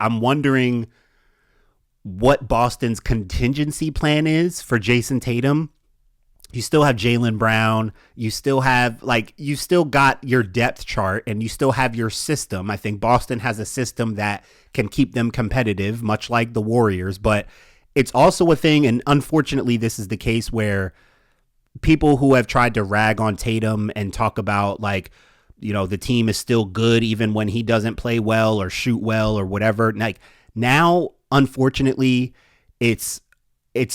I'm wondering what Boston's contingency plan is for Jayson Tatum. You still have Jaylen Brown. You still have, you still got your depth chart and you still have your system. I think Boston has a system that can keep them competitive, much like the Warriors. But it's also a thing, and unfortunately, this is the case where people who have tried to rag on Tatum and talk about, the team is still good even when he doesn't play well or shoot well or whatever. Now, unfortunately, it's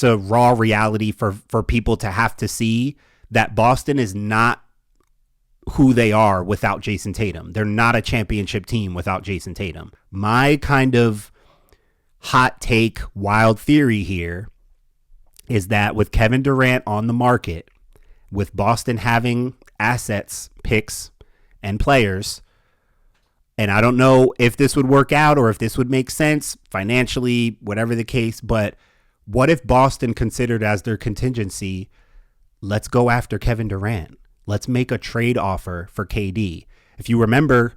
a raw reality for people to have to see that Boston is not who they are without Jayson Tatum. They're not a championship team without Jayson Tatum. My kind of hot take, wild theory here is that with Kevin Durant on the market, with Boston having assets, picks, and players, and I don't know if this would work out or if this would make sense financially, whatever the case, but what if Boston considered as their contingency, let's go after Kevin Durant. Let's make a trade offer for KD. If you remember,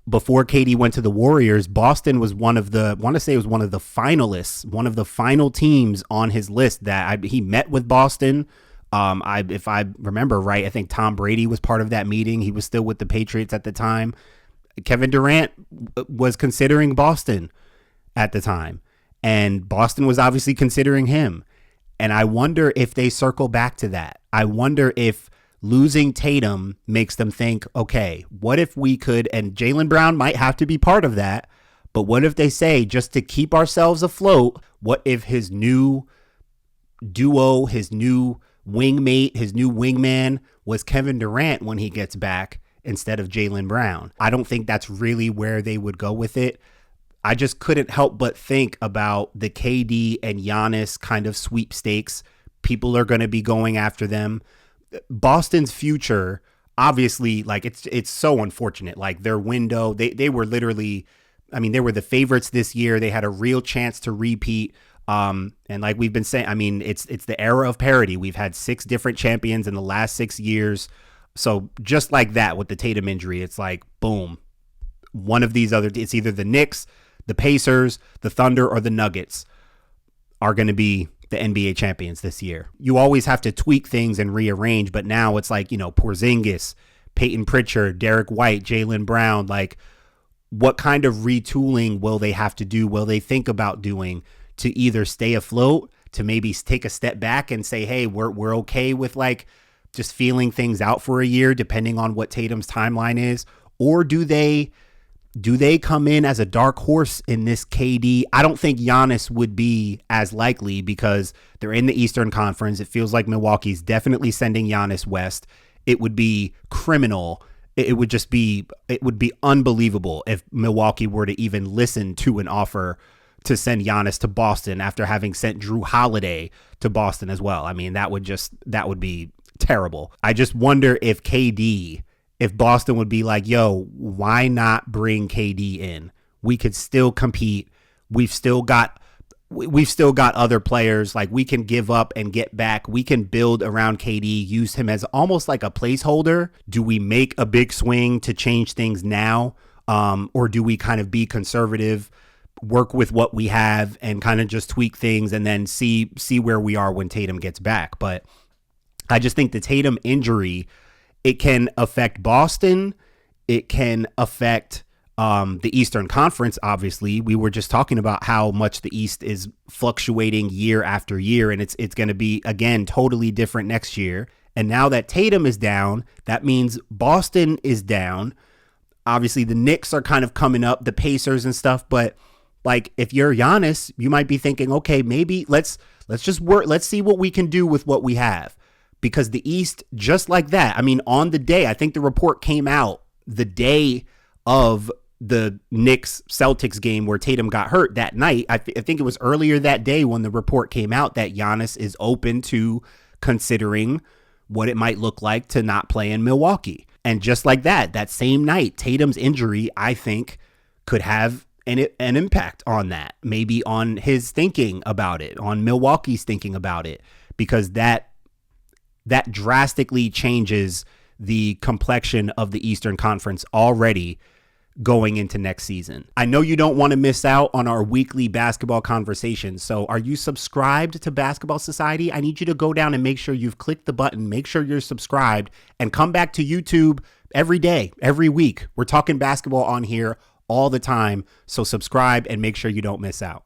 before KD went to the Warriors, Boston was one of the finalists, one of the final teams on his list that he met with Boston. If I remember right, I think Tom Brady was part of that meeting. He was still with the Patriots at the time. Kevin Durant was considering Boston at the time. And Boston was obviously considering him. And I wonder if they circle back to that. I wonder if losing Tatum makes them think, okay, what if we could, and Jaylen Brown might have to be part of that, but what if they say, just to keep ourselves afloat, what if his new duo, his new wingmate, his new wingman was Kevin Durant when he gets back instead of Jaylen Brown? I don't think that's really where they would go with it. I just couldn't help but think about the KD and Giannis kind of sweepstakes. People are going to be going after them. Boston's future, obviously, it's so unfortunate. Their window, they were literally, they were the favorites this year. They had a real chance to repeat. And like we've been saying, it's the era of parity. We've had 6 different champions in the last 6 years. So just like that with the Tatum injury, it's boom. One of these it's either the Knicks, the Pacers, the Thunder, or the Nuggets are going to be the NBA champions this year. You always have to tweak things and rearrange, but now it's Porzingis, Peyton Pritchard, Derek White, Jaylen Brown. What kind of retooling will they have to do? Will they think about doing to either stay afloat, to maybe take a step back and say, hey, we're okay with just feeling things out for a year, depending on what Tatum's timeline is? Or do they come in as a dark horse in this KD? I don't think Giannis would be as likely because they're in the Eastern Conference. It feels like Milwaukee's definitely sending Giannis west. It would be criminal. It would be unbelievable if Milwaukee were to even listen to an offer to send Giannis to Boston after having sent Drew Holiday to Boston as well. That would be terrible. I just wonder if Boston would be like, yo, why not bring KD in? We could still compete. We've still got other players. We can give up and get back. We can build around KD, use him as almost like a placeholder. Do we make a big swing to change things now? Or do we kind of be conservative, work with what we have and kind of just tweak things and then see where we are when Tatum gets back? But I just think the Tatum injury, it can affect Boston. It can affect the Eastern Conference, obviously. We were just talking about how much the East is fluctuating year after year, and it's going to be, again, totally different next year. And now that Tatum is down, that means Boston is down. Obviously, the Knicks are kind of coming up, the Pacers and stuff. But if you're Giannis, you might be thinking, okay, maybe let's just work. Let's see what we can do with what we have. Because the East, just like that, on the day, I think the report came out the day of the Knicks Celtics game where Tatum got hurt that night. I think it was earlier that day when the report came out that Giannis is open to considering what it might look like to not play in Milwaukee. And just like that same night, Tatum's injury, I think, could have an impact on that, maybe on his thinking about it, on Milwaukee's thinking about it, because that drastically changes the complexion of the Eastern Conference already going into next season. I know you don't want to miss out on our weekly basketball conversations. So are you subscribed to Basketball Society? I need you to go down and make sure you've clicked the button, make sure you're subscribed, and come back to YouTube every day, every week. We're talking basketball on here all the time. So subscribe and make sure you don't miss out.